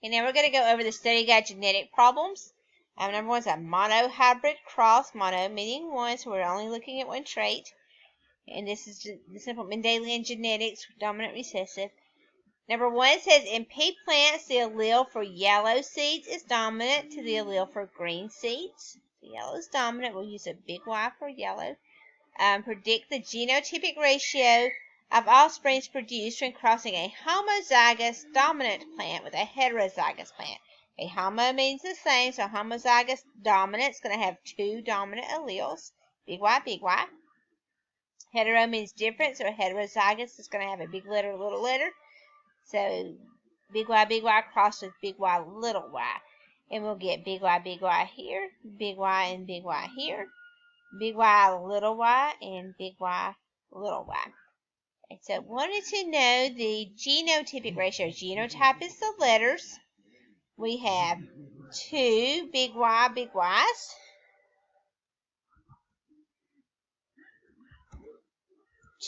And now we're going to go over the study guide genetic problems. Number 1 is a monohybrid cross, mono meaning one, so we're only looking at one trait. And this is the simple Mendelian genetics, dominant recessive. Number 1 says in pea plants, the allele for yellow seeds is dominant to the allele for green seeds. The yellow is dominant. We'll use a big Y for yellow. Predict the genotypic ratio of offspring produced when crossing a homozygous dominant plant with a heterozygous plant. A homo means the same, so homozygous dominant is going to have two dominant alleles, big Y, big Y. Hetero means different, so a heterozygous is going to have a big letter, little letter. So big Y crossed with big Y, little y. And we'll get big Y here, big Y and big Y here, big Y, little y, and big Y, little y. Okay, so wanted to know the genotypic ratio. Genotype is the letters. We have two big Y's.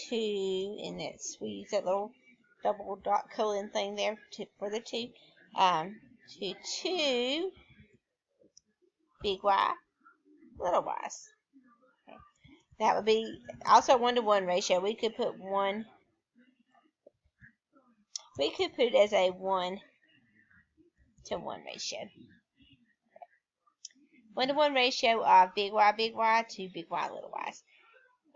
Two, and that's, we use that little double dot colon thing there for the two. Two big Y, little y's. Okay. That would be also 1-to-1 ratio. We could put it as a 1-to-1 ratio. 1-to-1 ratio of big Y to big Y, little y's.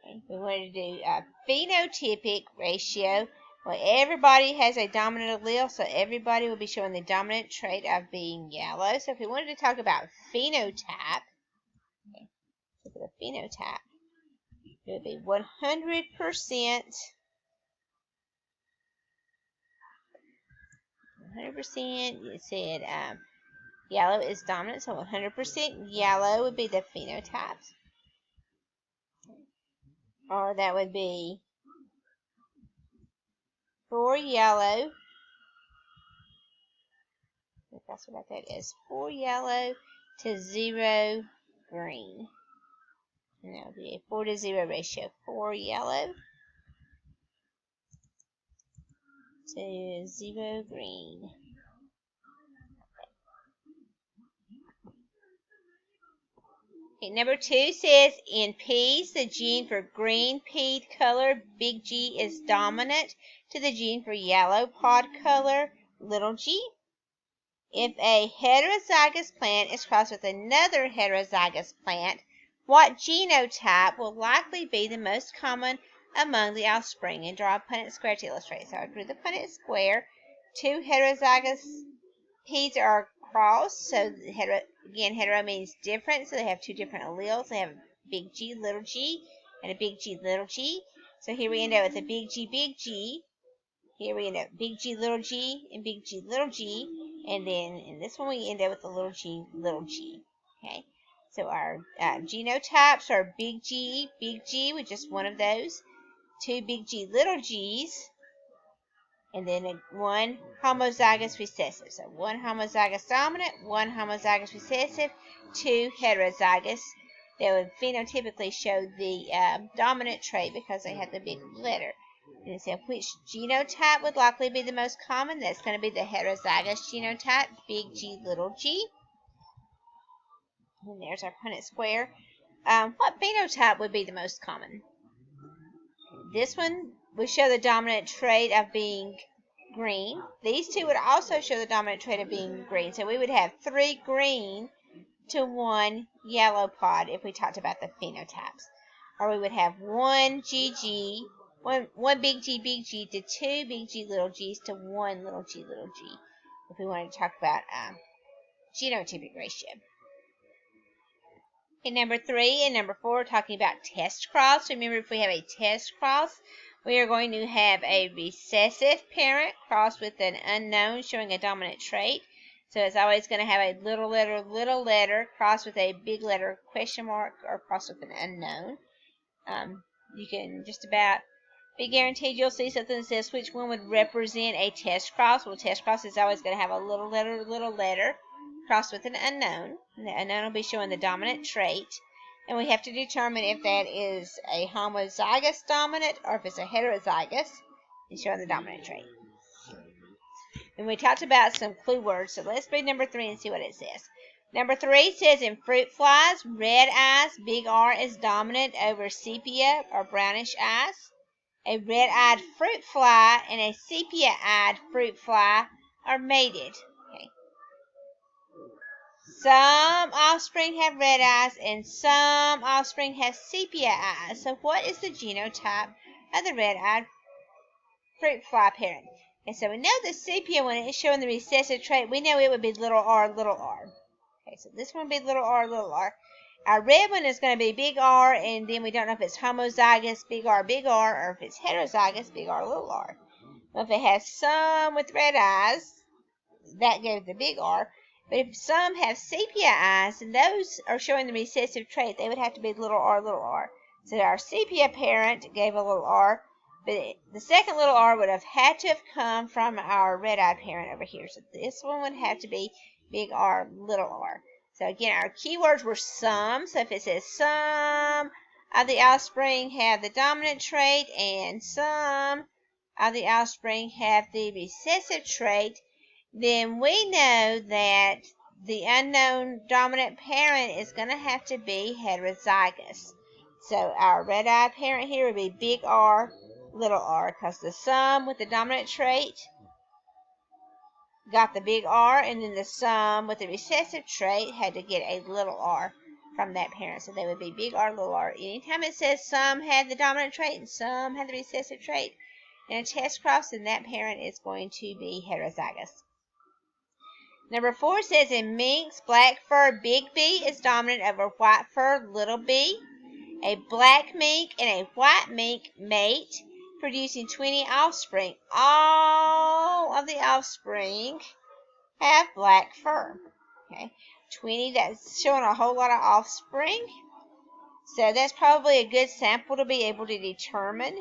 Okay. We wanted to do a phenotypic ratio. Well, everybody has a dominant allele, so everybody will be showing the dominant trait of being yellow. So if we wanted to talk about phenotype, okay, look at the phenotype, it would be 100%. 100%. You said yellow is dominant, so 100% yellow would be the phenotype. Or that would be for yellow. That's what that is. 4 yellow to 0 green. And that would be a 4-to-0 ratio. 4 yellow to 0 green. Okay, number 2 says in peas, the gene for green peed color, big G, is dominant to the gene for yellow pod color, little g. If a heterozygous plant is crossed with another heterozygous plant, what genotype will likely be the most common among the offspring? And draw a Punnett square to illustrate. So I drew the Punnett square. 2 heterozygous peas are crossed. So hetero means different. So they have 2 different alleles. They have a big G, little g, and a big G, little g. So here we end up with a big G, big G. Here we end up big G, little g, and big G, little g. And then in this one we end up with a little g, little g. Okay. So our genotypes are big G, with just one of those. 2 big G, little g's. And then 1 homozygous recessive. So 1 homozygous dominant, 1 homozygous recessive, 2 heterozygous. They would phenotypically show the dominant trait because they have the big letter. And so which genotype would likely be the most common? That's going to be the heterozygous genotype, big G, little g. And there's our Punnett square. What phenotype would be the most common? This one would show the dominant trait of being green. These two would also show the dominant trait of being green. So we would have 3 green to 1 yellow pod if we talked about the phenotypes. Or we would have 1 GG, one big G to 2 big G, little g's to 1 little g, if we wanted to talk about genotypic ratio. Okay, number 3 and number 4 are talking about test cross. Remember, if we have a test cross, we are going to have a recessive parent crossed with an unknown showing a dominant trait. So it's always going to have a little letter crossed with a big letter question mark or crossed with an unknown. You can just about be guaranteed you'll see something that says which one would represent a test cross. Well, test cross is always going to have a little letter crossed with an unknown. And the unknown will be showing the dominant trait. And we have to determine if that is a homozygous dominant or if it's a heterozygous. It's showing the dominant trait. And we talked about some clue words, so let's read number 3 and see what it says. Number 3 says in fruit flies, red eyes, big R is dominant over sepia or brownish eyes. A red-eyed fruit fly and a sepia-eyed fruit fly are mated. Okay. Some offspring have red eyes and some offspring have sepia eyes. So what is the genotype of the red-eyed fruit fly parent? And so we know the sepia, when it's showing the recessive trait, we know it would be little r, little r. Okay, so this one would be little r, little r. Our red one is going to be big R, and then we don't know if it's homozygous, big R, or if it's heterozygous, big R, little r. Well, if it has some with red eyes, that gave the big R. But if some have sepia eyes, and those are showing the recessive trait, they would have to be little r, little r. So our sepia parent gave a little r, but the second little r would have had to have come from our red-eyed parent over here. So this one would have to be big R, little r. So again, our keywords were some. So if it says some of the offspring have the dominant trait and some of the offspring have the recessive trait, then we know that the unknown dominant parent is going to have to be heterozygous. So our red-eyed parent here would be big R, little r, because the some with the dominant trait got the big R, and then the some with the recessive trait had to get a little r from that parent. So they would be big R, little r. Anytime it says some had the dominant trait and some had the recessive trait in a test cross, then that parent is going to be heterozygous. Number 4 says in minks, black fur big B is dominant over white fur little b. A black mink and a white mink mate, producing 20 offspring. All of the offspring have black fur. Okay, 20, that's showing a whole lot of offspring. So that's probably a good sample to be able to determine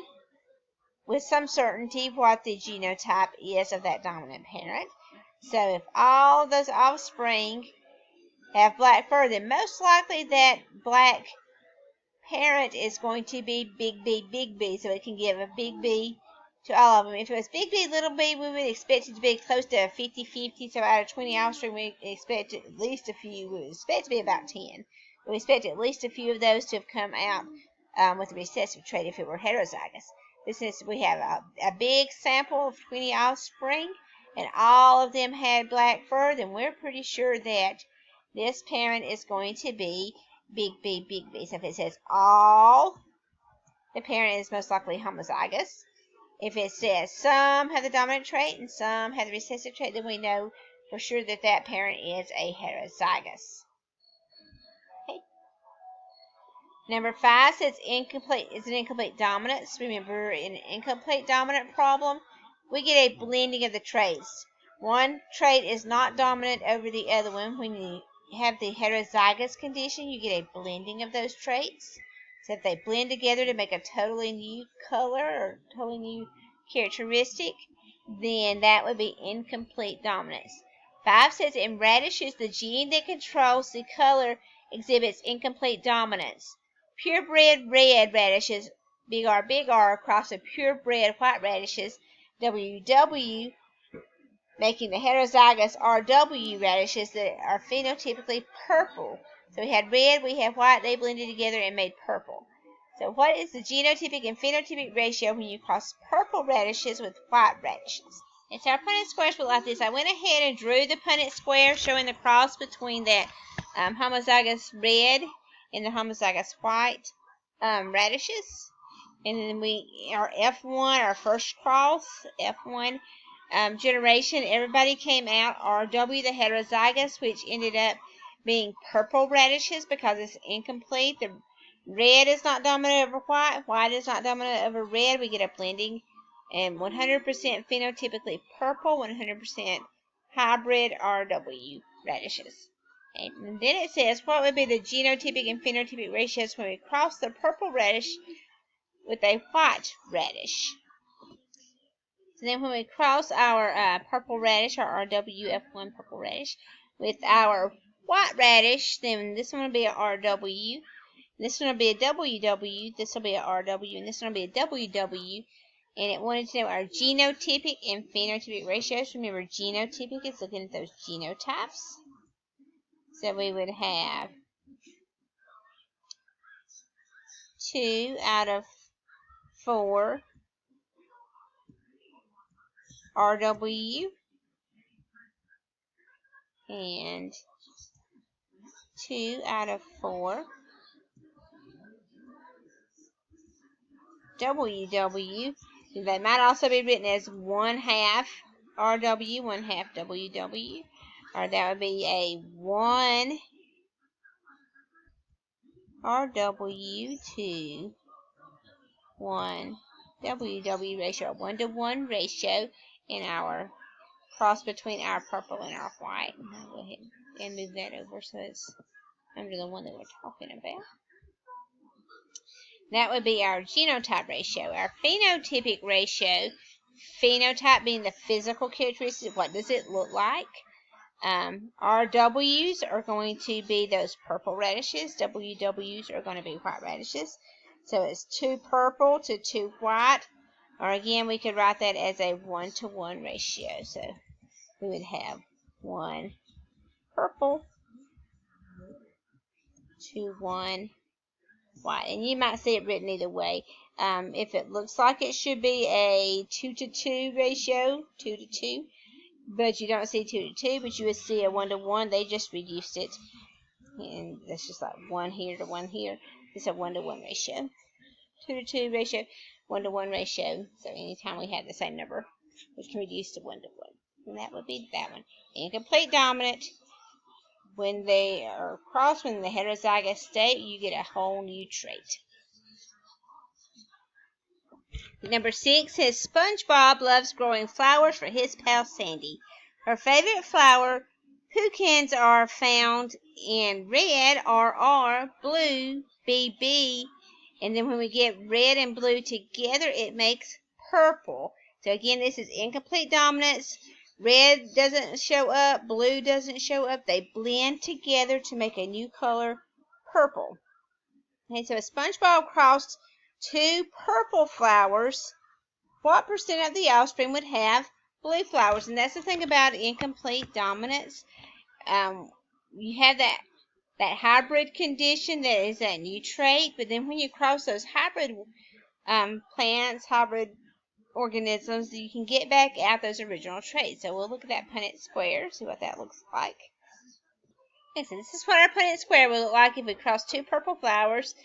with some certainty what the genotype is of that dominant parent. So if all those offspring have black fur, then most likely that black parent is going to be big B, so it can give a big B to all of them. If it was big B, little b, we would expect it to be close to 50-50, so out of 20 offspring, we expect at least a few, we would expect to be about 10. We expect at least a few of those to have come out with a recessive trait if it were heterozygous. But since we have a big sample of 20 offspring, and all of them had black fur, then we're pretty sure that this parent is going to be big B. So if it says all, the parent is most likely homozygous. If it says some have the dominant trait and some have the recessive trait, then we know for sure that that parent is a heterozygous. Okay. Number 5 says incomplete is an incomplete dominance. Remember, in an incomplete dominant problem, we get a blending of the traits. One trait is not dominant over the other one. When you have the heterozygous condition, you get a blending of those traits. So if they blend together to make a totally new color or totally new characteristic, then that would be incomplete dominance. 5 says in radishes, the gene that controls the color exhibits incomplete dominance. Purebred red radishes, big R, across the purebred white radishes, WW, making the heterozygous RW radishes that are phenotypically purple. So we had red, we had white, they blended together and made purple. So what is the genotypic and phenotypic ratio when you cross purple radishes with white radishes? And so our Punnett squares look like this. I went ahead and drew the Punnett square showing the cross between that homozygous red and the homozygous white radishes. And then our F1, our first cross, F1 generation, everybody came out RW, the heterozygous, which ended up being purple radishes because it's incomplete. The red is not dominant over white. White is not dominant over red. We get a blending. And 100% phenotypically purple, 100% hybrid RW radishes. Okay. And then it says, what would be the genotypic and phenotypic ratios when we cross the purple radish with a white radish? So then when we cross our purple radish, our RWF1 purple radish, with our white radish, then this one will be a RW, this one will be a WW, this will be a RW, and this one will be a WW. And it wanted to know our genotypic and phenotypic ratios. Remember, genotypic is looking at those genotypes. So we would have 2 out of 4 RW and 2 out of 4 WW. That might also be written as 1/2 RW, 1/2 WW. Or that would be a 1 RW to 1 WW ratio, 1-to-1 ratio in our cross between our purple and our white. I'll go ahead and move that over so it's under the one that we're talking about. That would be our genotype ratio. Our phenotypic ratio, phenotype being the physical characteristics, what does it look like? Our W's are going to be those purple radishes. WW's are going to be white radishes. So it's 2 purple to 2 white. Or again, we could write that as a 1-to-1 ratio. So we would have 1 purple to 1 white. And you might see it written either way. If it looks like it should be a 2-to-2 ratio, 2-to-2, but you don't see 2-to-2, but you would see a 1-to-1. They just reduced it. And that's just like 1 here to 1 here. It's a 1-to-1 ratio. 2-to-2 ratio, 1-to-1 ratio. So anytime we have the same number, we can reduce to 1-to-1. And that would be that one. Incomplete dominant. When they are crossed, when in the heterozygous state, you get a whole new trait. Number 6 says, SpongeBob loves growing flowers for his pal Sandy. Her favorite flower pecans are found in red, RR, blue, BB, and then when we get red and blue together, it makes purple. So again, this is incomplete dominance. Red doesn't show up, blue doesn't show up. They blend together to make a new color, purple. Okay, so if SpongeBob crossed 2 purple flowers, what percent of the offspring would have blue flowers? And that's the thing about incomplete dominance. You have that hybrid condition that is that new trait, but then when you cross those hybrid plants, hybrid organisms, you can get back out those original traits. So we'll look at that Punnett square, see what that looks like. Okay, so this is what our Punnett square will look like if we cross 2 purple flowers.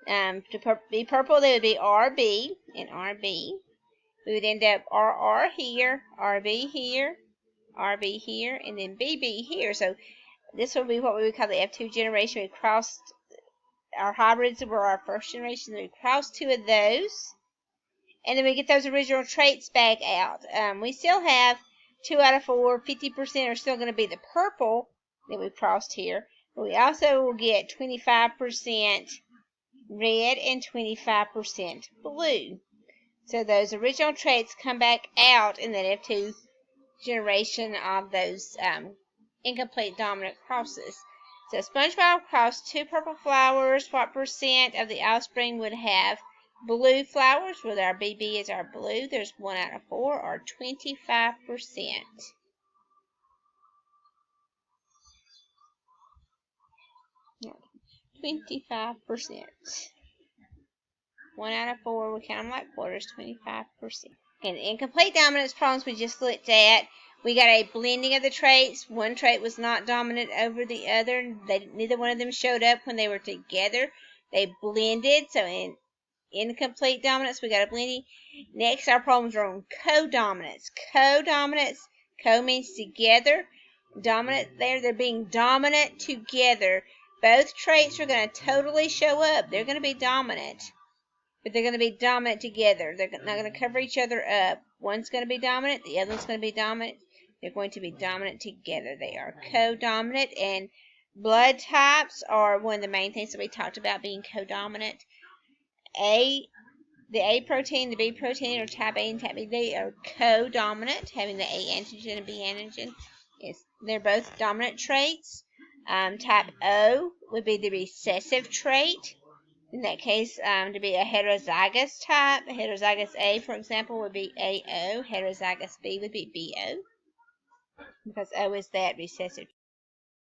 To be purple, they would be RB and RB. We would end up RR here, RB here, RB here, and then BB here. So this would be what we would call the F2 generation. We crossed our hybrids were our first generation. We crossed 2 of those. And then we get those original traits back out. We still have 2 out of 4, 50% are still going to be the purple that we crossed here. But we also will get 25% red and 25% blue. So those original traits come back out in that F2 generation of those incomplete dominant crosses. So SpongeBob crossed 2 purple flowers. What percent of the offspring would have blue flowers? With our BB is our blue. There's 1 out of 4, or 25%. 25%. 1 out of 4, we count them like quarters, 25%. And the incomplete dominance problems we just looked at, we got a blending of the traits. One trait was not dominant over the other. Neither one of them showed up when they were together. They blended, so in incomplete dominance, we got a blending. Next, our problems are on codominance. Codominance, co means together. Dominant there, they're being dominant together. Both traits are going to totally show up. They're going to be dominant, but they're going to be dominant together. They're not going to cover each other up. One's going to be dominant, the other one's going to be dominant. They're going to be dominant together. They are codominant, and blood types are one of the main things that we talked about being codominant. The A protein, the B protein, or type A and type B, they are codominant, having the A antigen and B antigen. They're both dominant traits. Type O would be the recessive trait. In that case, to be a heterozygous type, heterozygous A, for example, would be AO. Heterozygous B would be BO, because O is that recessive